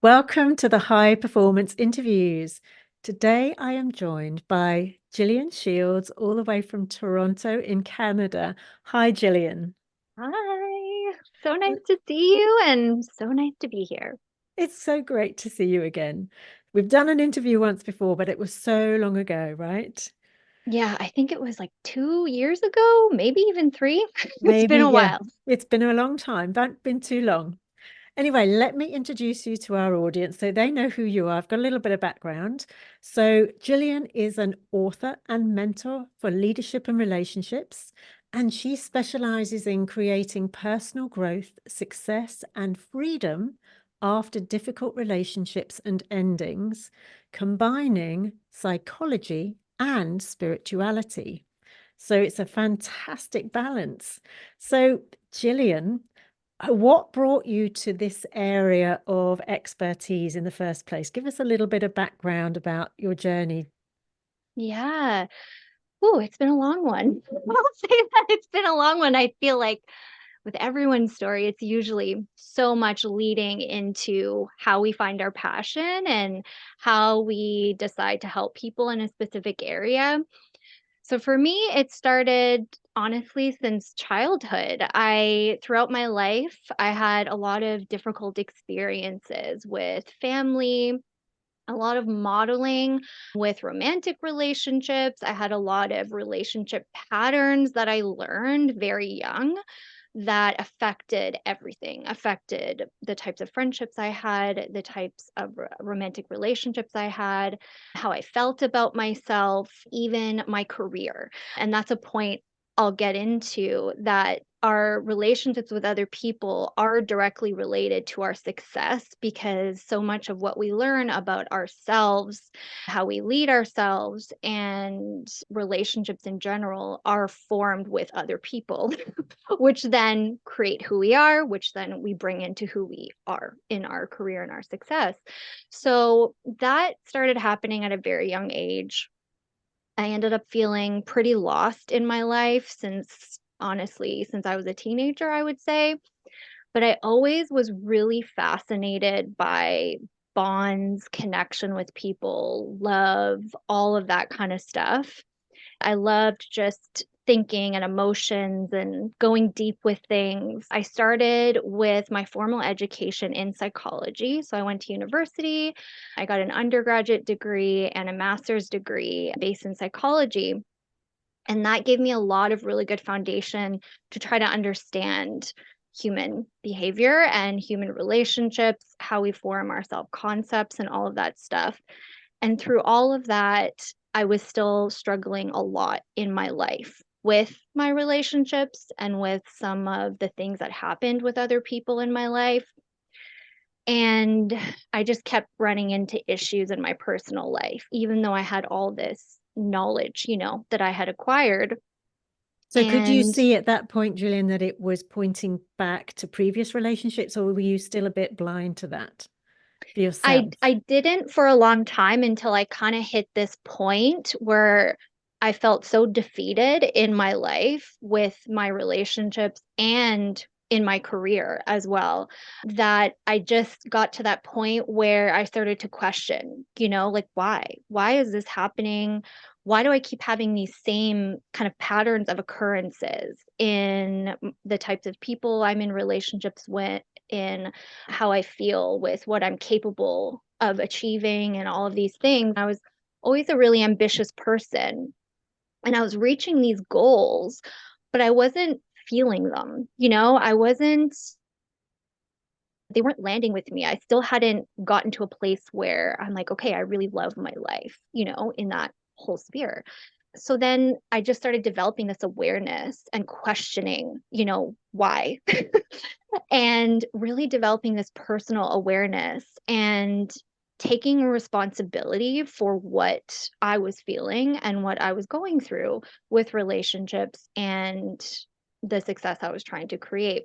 Welcome to the High Performance Interviews. Today I am joined by Gillian Shields, all the way from Toronto in Canada. Hi, Gillian. Hi, so nice to see you and so nice to be here. It's so great to see you again. We've done an interview once before, but it was so long ago, right? Yeah, I think it was like 2 years ago, maybe even three. It's Maybe, been a yeah. while. It's been a long time, but been too long. Anyway, let me introduce you to our audience so they know who you are. I've got a little bit of background. So, Gillian is an author and mentor for leadership and relationships, and she specializes in creating personal growth, success, and freedom after difficult relationships and endings, combining psychology and spirituality. So, it's a fantastic balance. So, Gillian, what brought you to this area of expertise in the first place? Give us a little bit of background about your journey. Yeah. Oh, it's been a long one. I'll say that it's been a long one. I feel like with everyone's story, it's usually so much leading into how we find our passion and how we decide to help people in a specific area. So for me, it started honestly since childhood. Throughout my life, I had a lot of difficult experiences with family, a lot of modeling with romantic relationships. I had a lot of relationship patterns that I learned very young that affected everything, affected the types of friendships I had, the types of romantic relationships I had, how I felt about myself, even my career. And that's a point I'll get into that our relationships with other people are directly related to our success because so much of what we learn about ourselves, how we lead ourselves, and relationships in general are formed with other people which then create who we are, which then we bring into who we are in our career and our success. So that started happening at a very young age. I ended up feeling pretty lost in my life since honestly, since I was a teenager, I would say. But I always was really fascinated by bonds, connection with people, love, all of that kind of stuff. I loved just thinking and emotions and going deep with things. I started with my formal education in psychology. So I went to university, I got an undergraduate degree and a master's degree based in psychology. And that gave me a lot of really good foundation to try to understand human behavior and human relationships, how we form our self concepts, and all of that stuff. And through all of that, I was still struggling a lot in my life with my relationships and with some of the things that happened with other people in my life. And I just kept running into issues in my personal life, even though I had all this knowledge, that I had acquired. So, could you And see at that point, Gillian, that it was pointing back to previous relationships, or were you still a bit blind to that for I yourself? I didn't for a long time until I kind of hit this point where I felt so defeated in my life with my relationships and in my career as well that I just got to that point where I started to question, like why? Why is this happening? Why do I keep having these same kind of patterns of occurrences in the types of people I'm in relationships with, in how I feel with what I'm capable of achieving and all of these things. I was always a really ambitious person and I was reaching these goals, but I wasn't feeling them. I wasn't, they weren't landing with me. I still hadn't gotten to a place where I'm like, okay, I really love my life, in that whole sphere. So then I just started developing this awareness and questioning, why and really developing this personal awareness and taking responsibility for what I was feeling and what I was going through with relationships and the success I was trying to create.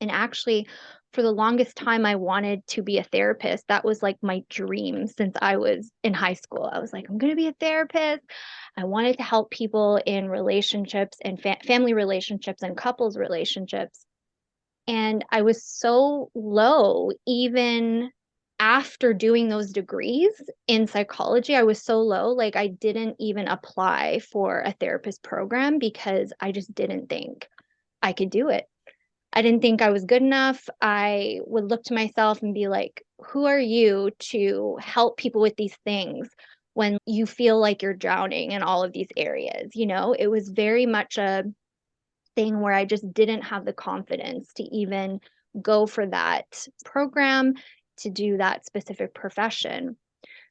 And actually, for the longest time, I wanted to be a therapist. That was like my dream since I was in high school. I was like, I'm going to be a therapist. I wanted to help people in relationships and family relationships and couples relationships. And I was so low, even after doing those degrees in psychology, I was so low, like I didn't even apply for a therapist program because I just didn't think I could do it. I didn't think I was good enough. I would look to myself and be like, who are you to help people with these things when you feel like you're drowning in all of these areas? It was very much a thing where I just didn't have the confidence to even go for that program, to do that specific profession.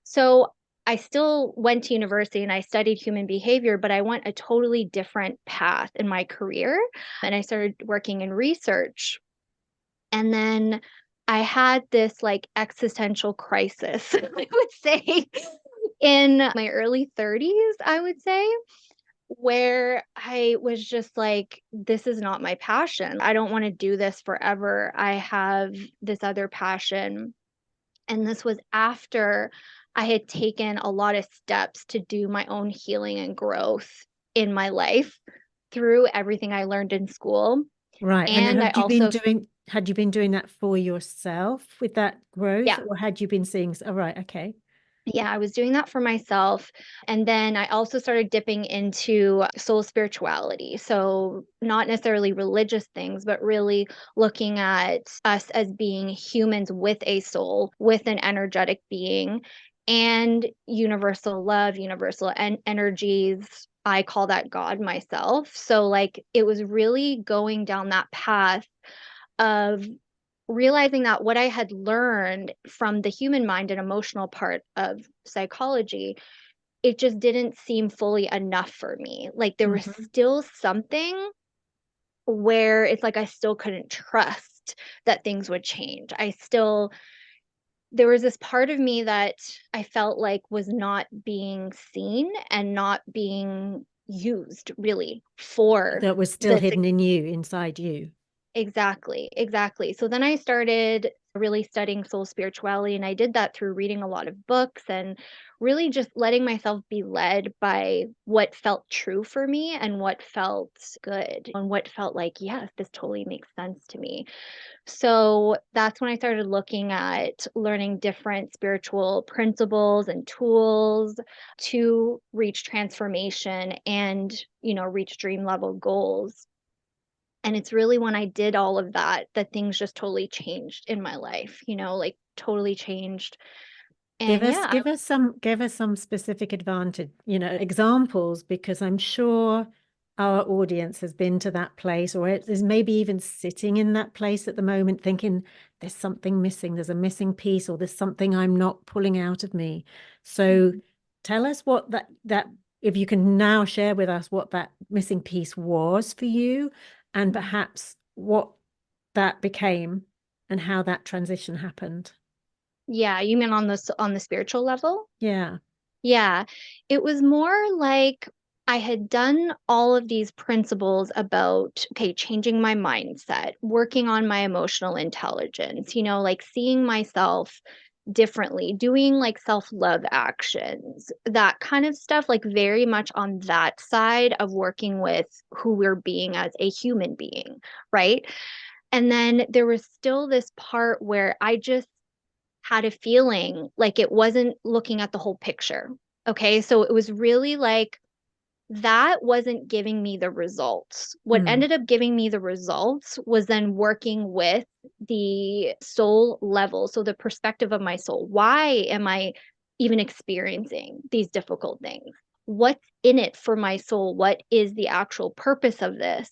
So I still went to university and I studied human behavior, but I went a totally different path in my career. And I started working in research. And then I had this like existential crisis, I would say, in my early 30s, I would say, where I was just like, this is not my passion. I don't want to do this forever. I have this other passion. And this was after I had taken a lot of steps to do my own healing and growth in my life through everything I learned in school. Right. And And I also, had you been doing that for yourself with that growth, yeah, or had you been seeing, oh, right, okay. yeah, I was doing that for myself. And then I also started dipping into soul spirituality. So, not necessarily religious things, but really looking at us as being humans with a soul, with an energetic being, and universal love, universal energies. I call that God myself. So, like, it was really going down that path of realizing that what I had learned from the human mind and emotional part of psychology, it just didn't seem fully enough for me. Like there was Hmm. still something where it's like I still couldn't trust that things would change. There was this part of me that I felt like was not being seen and not being used really for That was still the hidden in you, inside you. Exactly, exactly. So then I started really studying soul spirituality, and I did that through reading a lot of books and really just letting myself be led by what felt true for me and what felt good and what felt like, yes, this totally makes sense to me. So that's when I started looking at learning different spiritual principles and tools to reach transformation and, reach dream level goals. And it's really when I did all of that that things just totally changed in my life, like totally changed. Give And us yeah, give us some give us some specific advantage, examples, because I'm sure our audience has been to that place, or it is maybe even sitting in that place at the moment thinking there's something missing, there's a missing piece, or there's something I'm not pulling out of me. So tell us what that if you can now share with us what that missing piece was for you, and perhaps what that became and how that transition happened. yeah, you mean on the spiritual level? Yeah. Yeah, it was more like I had done all of these principles about, okay, changing my mindset, working on my emotional intelligence, like seeing myself differently, doing like self-love actions, that kind of stuff, like very much on that side of working with who we're being as a human being, right? And then there was still this part where I just had a feeling like it wasn't looking at the whole picture. Okay. So it was really like that wasn't giving me the results. What Mm. ended up giving me the results was then working with the soul level. So the perspective of my soul. Why am I even experiencing these difficult things? What's in it for my soul? What is the actual purpose of this?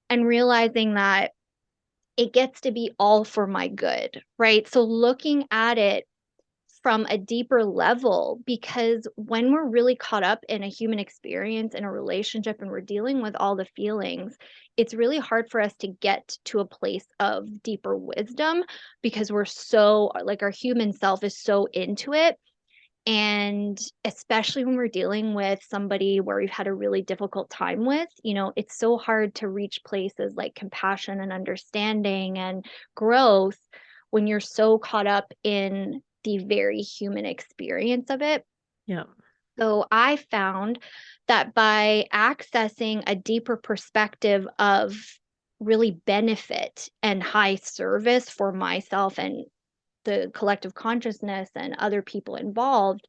And realizing that it gets to be all for my good, right? So looking at it from a deeper level, because when we're really caught up in a human experience in a relationship and we're dealing with all the feelings, it's really hard for us to get to a place of deeper wisdom because we're so like our human self is so into it. And especially when we're dealing with somebody where we've had a really difficult time with, it's so hard to reach places like compassion and understanding and growth when you're so caught up in the very human experience of it. Yeah. So I found that by accessing a deeper perspective of really benefit and high service for myself and the collective consciousness and other people involved,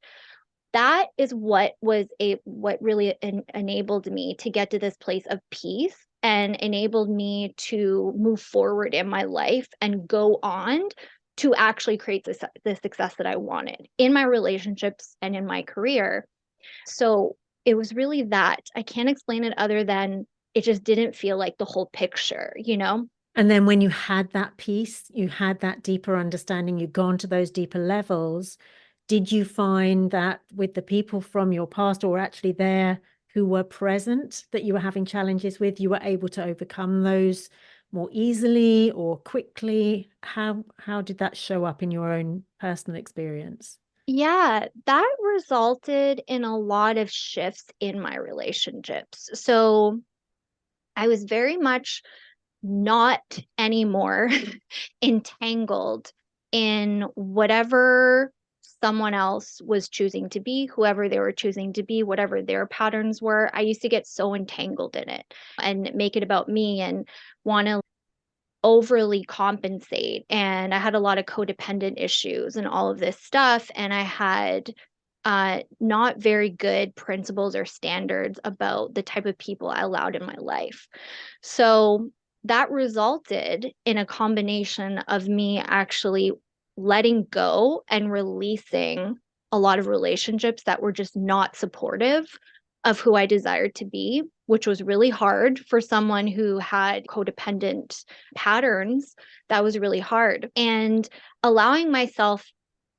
that is what really enabled me to get to this place of peace and enabled me to move forward in my life and go on to actually create the success that I wanted in my relationships and in my career. So it was really that. I can't explain it other than it just didn't feel like the whole picture, you know? And then when you had that peace, you had that deeper understanding, you'd gone to those deeper levels. Did you find that with the people from your past or actually there who were present that you were having challenges with, you were able to overcome those more easily or quickly? How did that show up in your own personal experience? Yeah, that resulted in a lot of shifts in my relationships. So I was very much not anymore entangled in whatever someone else was choosing to be, whoever they were choosing to be, whatever their patterns were. I used to get so entangled in it and make it about me and want to overly compensate. And I had a lot of codependent issues and all of this stuff. And I had not very good principles or standards about the type of people I allowed in my life. So that resulted in a combination of me actually letting go and releasing a lot of relationships that were just not supportive of who I desired to be, which was really hard for someone who had codependent patterns. That was really hard. And allowing myself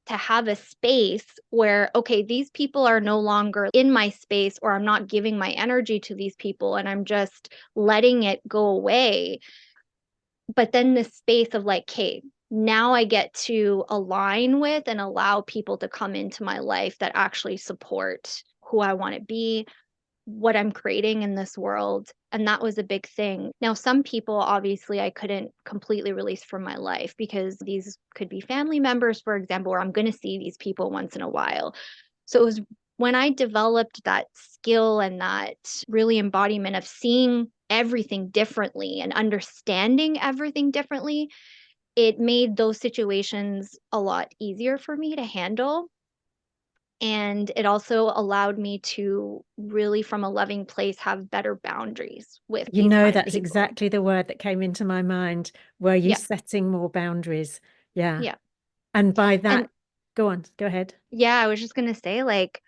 to have a space where, okay, these people are no longer in my space, or I'm not giving my energy to these people and I'm just letting it go away. But then this space of like, okay, now I get to align with and allow people to come into my life that actually support who I want to be, what I'm creating in this world. And that was a big thing. Now, some people, obviously, I couldn't completely release from my life because these could be family members, for example, or I'm going to see these people once in a while. So it was when I developed that skill and that really embodiment of seeing everything differently and understanding everything differently, it made those situations a lot easier for me to handle. And it also allowed me to really, from a loving place, have better boundaries with You these know, kind of that's people. exactly the word that came into my mind. Were you Yeah. setting more boundaries? Yeah. Yeah. And by And that, go on, go ahead. yeah, I was just going to say, like,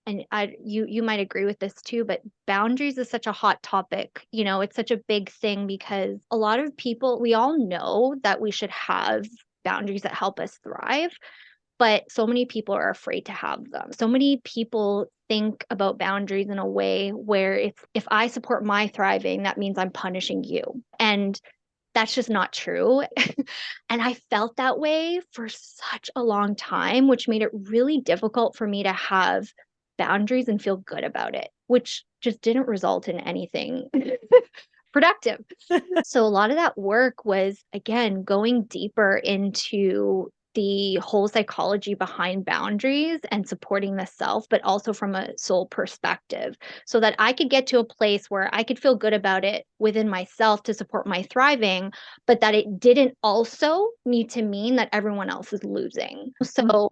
and you might agree with this too, but boundaries is such a hot topic. You know, it's such a big thing because a lot of people, we all know that we should have boundaries that help us thrive, but so many people are afraid to have them. So many people think about boundaries in a way where if I support my thriving, that means I'm punishing you. And that's just not true. And I felt that way for such a long time, which made it really difficult for me to have boundaries and feel good about it, which just didn't result in anything productive. So a lot of that work was, again, going deeper into the whole psychology behind boundaries and supporting the self, but also from a soul perspective, so that I could get to a place where I could feel good about it within myself to support my thriving, but that it didn't also need to mean that everyone else is losing. So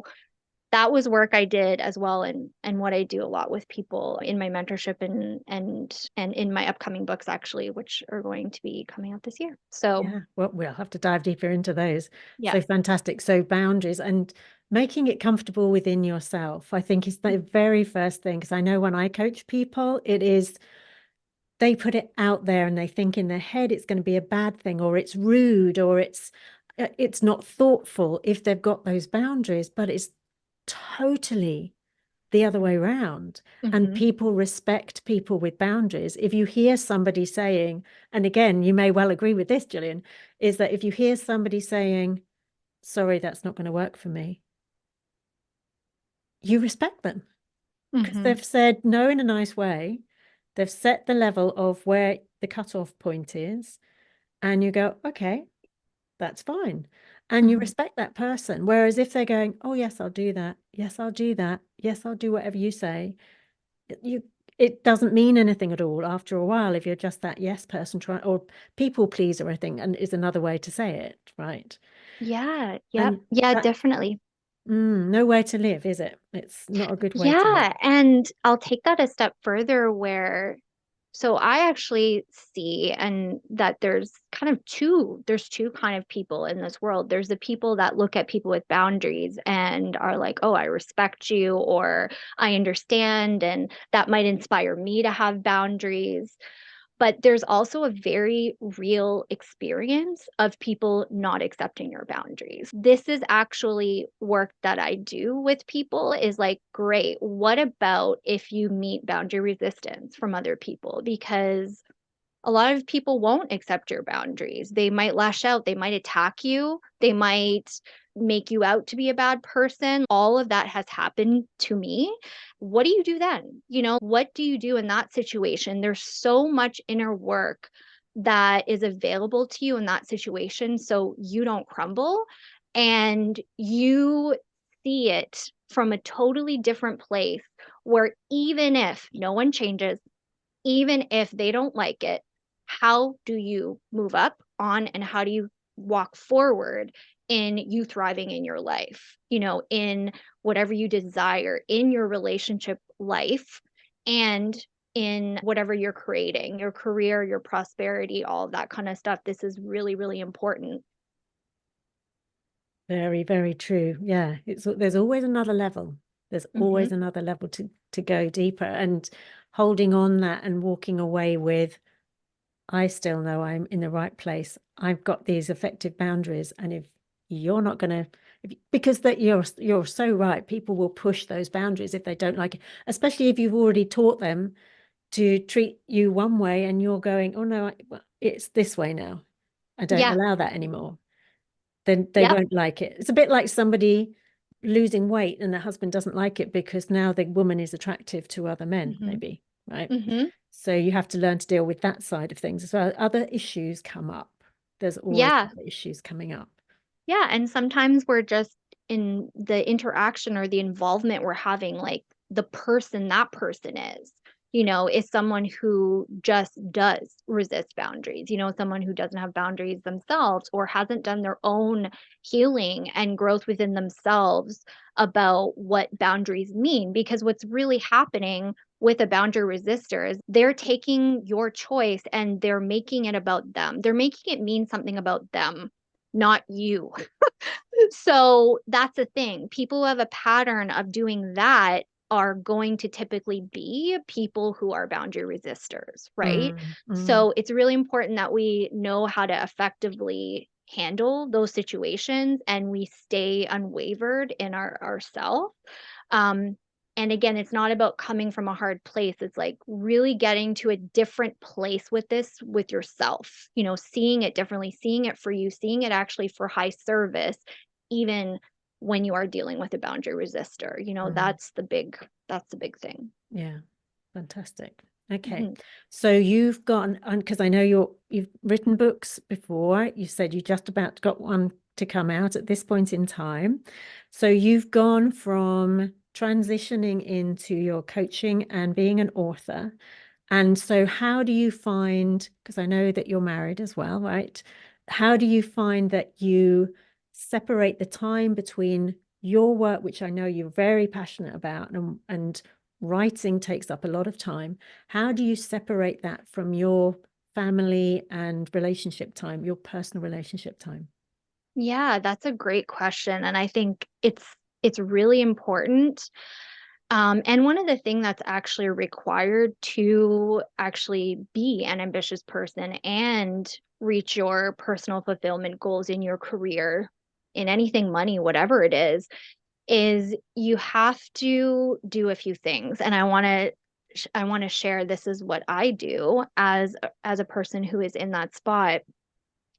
that was work I did as well, and what I do a lot with people in my mentorship and in my upcoming books, actually, which are going to be coming out this year. So Yeah, well, we'll have to dive deeper into those. yeah. So fantastic. So boundaries and making it comfortable within yourself, I think is the very first thing. Because I know when I coach people, it is they put it out there and they think in their head it's going to be a bad thing or it's rude or it's not thoughtful if they've got those boundaries, but it's totally the other way around. And Mm-hmm. people respect people with boundaries. If you hear somebody saying, and again, you may well agree with this, Gillian, is that if you hear somebody saying, sorry, that's not going to work for me, you respect them because Mm-hmm. they've said no in a nice way. They've set the level of where the cutoff point is, and you go, okay, that's fine. And you Mm-hmm. respect that person. Whereas if they're going, oh, yes, I'll do that. Yes, I'll do that. Yes, I'll do whatever you say. You, it doesn't mean anything at all after a while if you're just that yes person trying or people pleaser, I think, and is another way to say it, right? Yeah. Yep. And Yeah, that definitely. nowhere to live, is it? It's not a good way to live. Yeah, and I'll take that a step further where so I actually see and that there's two kind of people in this world. There's the people that look at people with boundaries and are like, "Oh, I respect you," or "I understand," and that might inspire me to have boundaries. But there's also a very real experience of people not accepting your boundaries. This is actually work that I do with people is like, great, what about if you meet boundary resistance from other people? Because a lot of people won't accept your boundaries. They might lash out, they might attack you, they might make you out to be a bad person. All of that has happened to me. What do you do then? What do you do in that situation? There's so much inner work that is available to you in that situation so you don't crumble and you see it from a totally different place where even if no one changes, even if they don't like it, how do you move up on and how do you walk forward in you thriving in your life, in whatever you desire in your relationship life and in whatever you're creating, your career, your prosperity, all of that kind of stuff. This is really, really important. Very, very true. Yeah, there's always another level. There's Mm-hmm. always another level to go deeper, and holding on that and walking away with, I still know I'm in the right place. I've got these effective boundaries, and if you're not going to, because that you're so right, people will push those boundaries if they don't like it, especially if you've already taught them to treat you one way, and you're going, oh no, well, it's this way now. I don't Yeah. allow that anymore. Then they Yep. won't like it. It's a bit like somebody losing weight and the husband doesn't like it because now the woman is attractive to other men, Mm-hmm. maybe, right? Mm-hmm. So you have to learn to deal with that side of things as well. Other issues come up. There's always Yeah. other issues coming up. Yeah, and sometimes we're just in the interaction or the involvement we're having, like the person that person is someone who just does resist boundaries, someone who doesn't have boundaries themselves or hasn't done their own healing and growth within themselves about what boundaries mean. Because what's really happening with a boundary resistor is they're taking your choice and they're making it about them. They're making it mean something about them, not you. So that's the thing. People who have a pattern of doing that are going to typically be people who are boundary resistors, right? Mm, mm. So it's really important that we know how to effectively handle those situations and we stay unwavered in ourself. Um, and again, it's not about coming from a hard place. It's like really getting to a different place with this with yourself, seeing it differently, seeing it for you, seeing it actually for high service, even when you are dealing with a boundary resistor. Mm. That's the big thing. Yeah, fantastic. Okay. Mhm. So you've gotten, and because I know you've written books before, you said you just about got one to come out at this point in time. So you've gone from transitioning into your coaching and being an author. And so how do you find, because I know that you're married as well, right? How do you find that you separate the time between your work, which I know you're very passionate about, and writing takes up a lot of time. How do you separate that from your family and relationship time, your personal relationship time? Yeah, that's a great question. And I think it's really important. And one of the things that's actually required to actually be an ambitious person and reach your personal fulfillment goals in your career, in anything, money, whatever it is you have to do a few things. And I want to share this is what I do as a person who is in that spot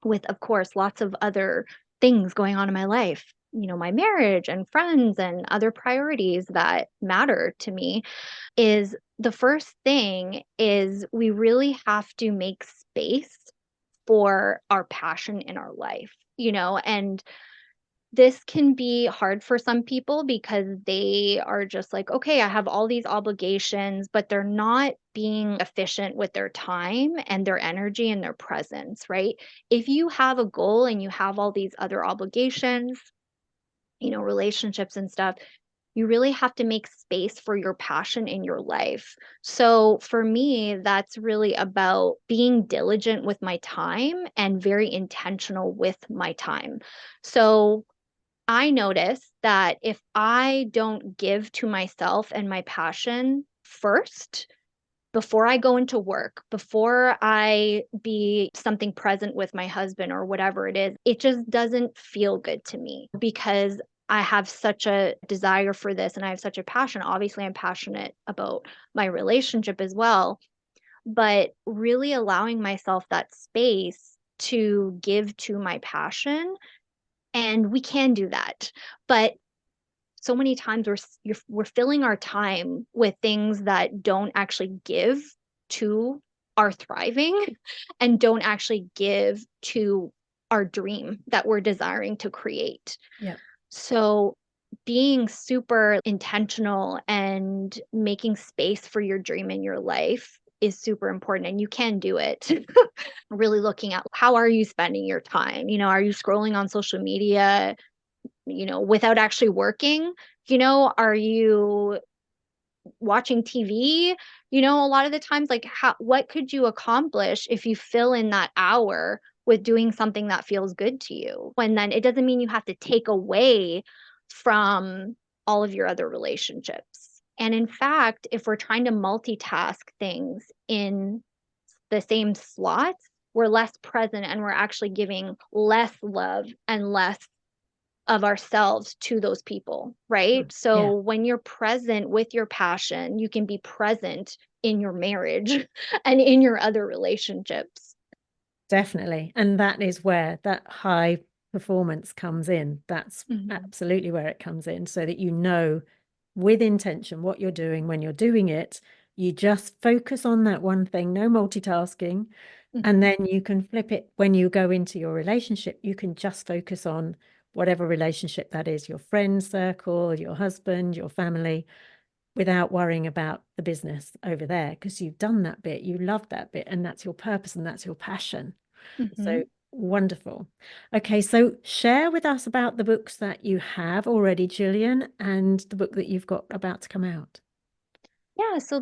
with, of course, lots of other things going on in my life, my marriage and friends and other priorities that matter to me. Is the first thing is we really have to make space for our passion in our life, and this can be hard for some people because they are just like, okay, I have all these obligations, but they're not being efficient with their time and their energy and their presence, right? If you have a goal and you have all these other obligations, relationships and stuff, you really have to make space for your passion in your life. So for me, that's really about being diligent with my time and very intentional with my time. So I notice that if I don't give to myself and my passion first, before I go into work, before I be something present with my husband or whatever it is, it just doesn't feel good to me because I have such a desire for this and I have such a passion. Obviously, I'm passionate about my relationship as well, but really allowing myself that space to give to my passion. And we can do that. But so many times we're filling our time with things that don't actually give to our thriving and don't actually give to our dream that we're desiring to create. Yeah. So being super intentional and making space for your dream in your life is super important, and you can do it. Really looking at how are you spending your time? Are you scrolling on social media, without actually working? Are you watching TV? A lot of the times, like, what could you accomplish if you fill in that hour with doing something that feels good to you? And then it doesn't mean you have to take away from all of your other relationships. And in fact, if we're trying to multitask things in the same slots, we're less present and we're actually giving less love and less of ourselves to those people, right? Yeah. So when you're present with your passion, you can be present in your marriage and in your other relationships. Definitely. And that is where that high performance comes in. That's absolutely where it comes in, so that with intention what you're doing. When you're doing it, you just focus on that one thing, no multitasking. And then you can flip it when you go into your relationship. You can just focus on whatever relationship that is, your friend circle, your husband, your family, without worrying about the business over there, because you've done that bit, you love that bit, and that's your purpose and that's your passion. So wonderful. Okay, so share with us about the books that you have already, Gillian, and the book that you've got about to come out. Yeah, so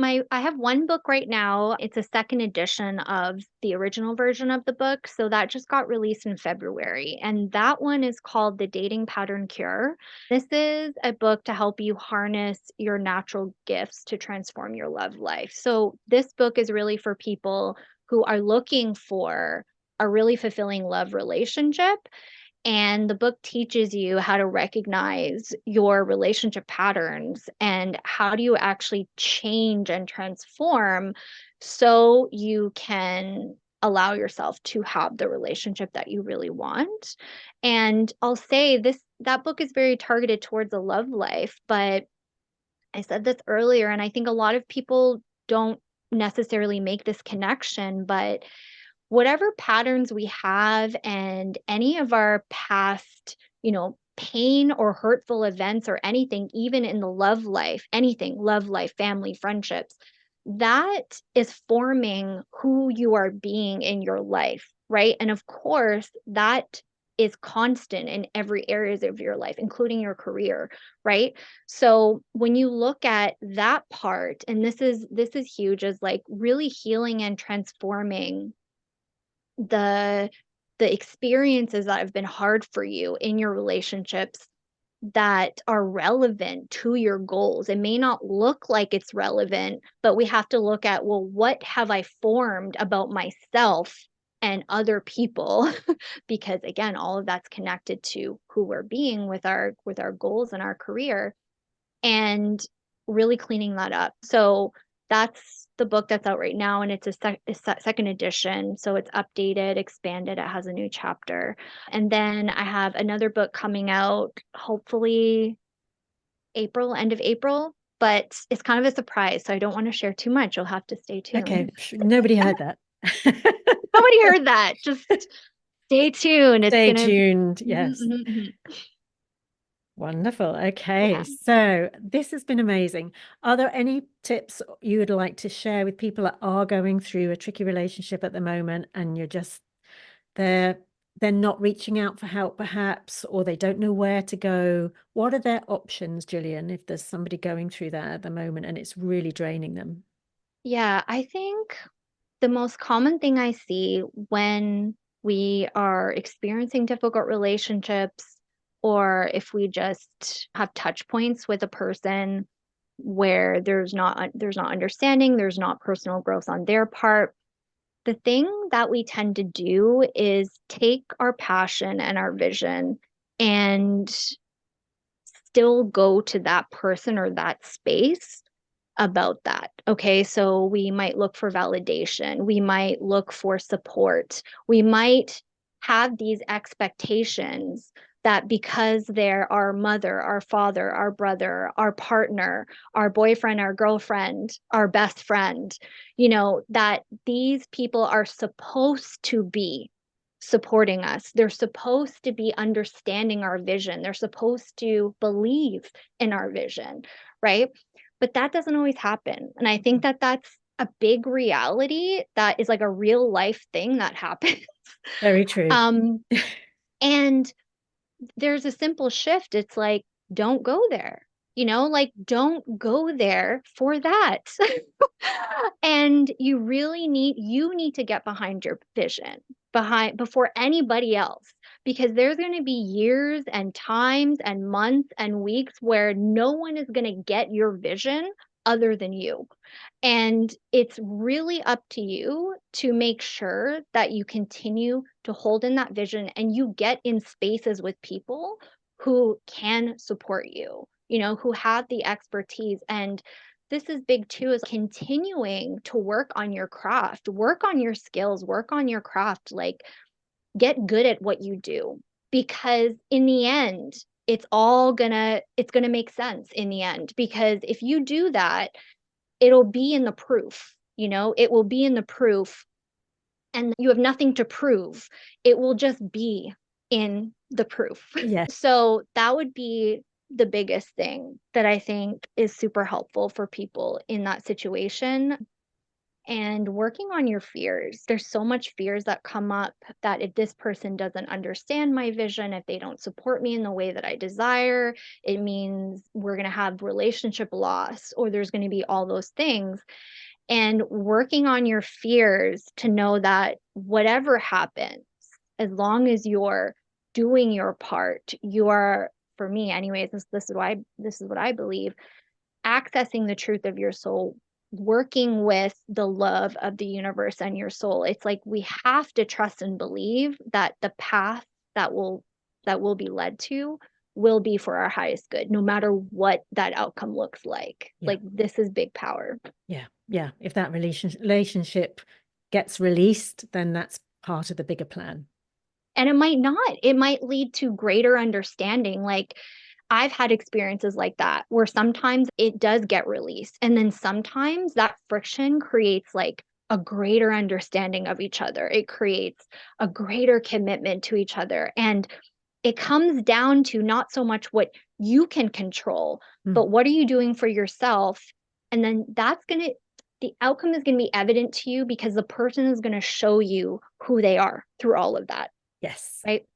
I have one book right now. It's a second edition of the original version of the book. So that just got released in February. And that one is called The Dating Pattern Cure. This is a book to help you harness your natural gifts to transform your love life. So this book is really for people who are looking for a really fulfilling love relationship, and the book teaches you how to recognize your relationship patterns and how do you actually change and transform so you can allow yourself to have the relationship that you really want. And I'll say that book is very targeted towards a love life, but I said this earlier, and I think a lot of people don't necessarily make this connection, but whatever patterns we have and any of our past, pain or hurtful events or anything, even in the love life, anything, love life, family, friendships, that is forming who you are being in your life, right? And of course, that is constant in every areas of your life, including your career, right? So when you look at that part, and this is huge, is like really healing and transforming the experiences that have been hard for you in your relationships that are relevant to your goals. It may not look like it's relevant, but we have to look at, well, what have I formed about myself and other people? Because again, all of that's connected to who we're being with our goals and our career, and really cleaning that up. So that's the book that's out right now, and it's a second edition. So it's updated, expanded, it has a new chapter. And then I have another book coming out, hopefully end of April, but it's kind of a surprise. So I don't want to share too much. You'll have to stay Okay, tuned. nobody heard that. Nobody heard that. Just stay tuned. It's Stay going to. tuned. Yes. Wonderful. Okay. Yeah. So this has been amazing. Are there any tips you would like to share with people that are going through a tricky relationship at the moment and they're they're not reaching out for help perhaps, or they don't know where to go? What are their options, Gillian, if there's somebody going through that at the moment and it's really draining them? Yeah, I think the most common thing I see when we are experiencing difficult relationships, or if we just have touch points with a person where there's not understanding, there's not personal growth on their part, the thing that we tend to do is take our passion and our vision and still go to that person or that space about that. Okay. So we might look for validation. We might look for support. We might have these expectations that because they're our mother, our father, our brother, our partner, our boyfriend, our girlfriend, our best friend, that these people are supposed to be supporting us. They're supposed to be understanding our vision. They're supposed to believe in our vision, right? But that doesn't always happen. And I think that that's a big reality that is like a real life thing that happens. Very true. um, and there's a simple shift. It's like, don't go there, like don't go there for that. And you need to get behind your vision behind before anybody else, because there's going to be years and times and months and weeks where no one is going to get your vision other than you. And it's really up to you to make sure that you continue to hold in that vision and you get in spaces with people who can support you, who have the expertise. And this is big too, is continuing to work on your craft, work on your skills, work on your craft, like get good at what you do. Because in the end, it's gonna make sense in the end. Because if you do that, it'll be in the proof, it will be in the proof, and you have nothing to prove. It will just be in the proof. Yes. So that would be the biggest thing that I think is super helpful for people in that situation. And working on your fears. There's so much fears that come up that if this person doesn't understand my vision, if they don't support me in the way that I desire, it means we're going to have relationship loss, or there's going to be all those things. And working on your fears to know that whatever happens, as long as you're doing your part, you are, for me anyways, this is what I believe, accessing the truth of your soul, working with the love of the universe and your soul. It's like we have to trust and believe that the path that will be led to will be for our highest good, no matter what that outcome looks like. Yeah. Like this is big power. Yeah. Yeah. If that relationship gets released, then that's part of the bigger plan. And it might not. It might lead to greater understanding. Like I've had experiences like that where sometimes it does get released. And then sometimes that friction creates like a greater understanding of each other. It creates a greater commitment to each other. And it comes down to not so much what you can control, Mm. but what are you doing for yourself? And then the outcome is going to be evident to you because the person is going to show you who they are through all of that. Yes. Right.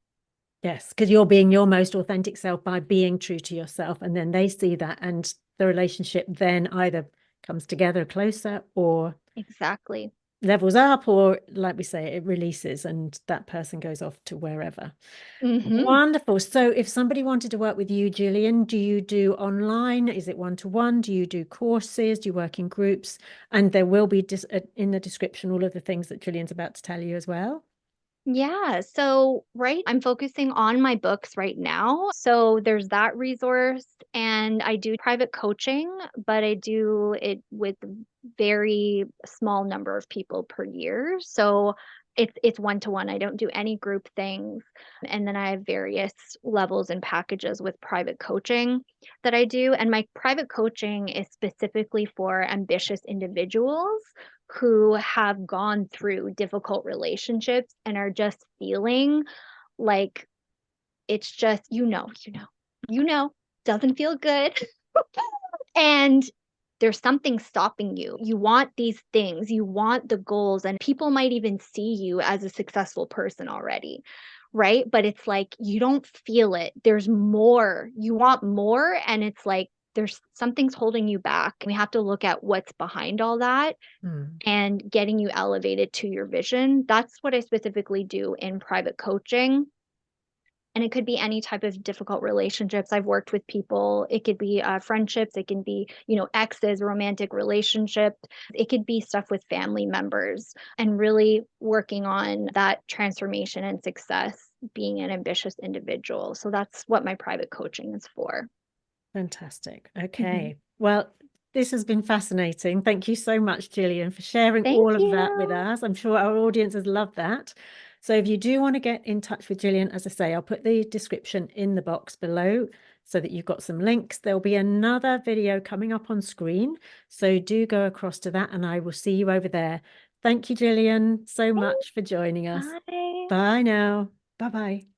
Yes, because you're being your most authentic self by being true to yourself. And then they see that, and the relationship then either comes together closer or Exactly. levels up, or like we say, it releases and that person goes off to wherever. Hmm. Wonderful. So if somebody wanted to work with you, Gillian, do you do online? Is it one-to-one? Do you do courses? Do you work in groups? And there will be in the description all of the things that Gillian's about to tell you as well. Yeah. So, right, I'm focusing on my books right now. So, there's that resource. And I do private coaching, but I do it with very small number of people per year. So, it's one to one. I don't do any group things. And then I have various levels and packages with private coaching that I do. And my private coaching is specifically for ambitious individuals who have gone through difficult relationships and are just feeling like it's just, you know. you know, doesn't feel good. And there's something stopping you. You want these things, you want the goals, and people might even see you as a successful person already, right? But it's like you don't feel it. There's more. You want more, and it's like there's something's holding you back. We have to look at what's behind all that Mm. and getting you elevated to your vision. That's what I specifically do in private coaching. And it could be any type of difficult relationships. I've worked with people. It could be friendships. It can be, exes, romantic relationships. It could be stuff with family members and really working on that transformation and success, being an ambitious individual. So that's what my private coaching is for. Fantastic. Mhm. Okay. Well, this has been fascinating. Thank you so much, Gillian, for sharing Thank all of that with you. us. I'm sure our audiences love that. So if you do want to get in touch with Gillian, as I say, I'll put the description in the box below so that you've got some links. There'll be another video coming up on screen. So do go across to that and I will see you over there. Thank you, Gillian, so Thanks. much for joining us. Bye. Bye now. Bye-bye.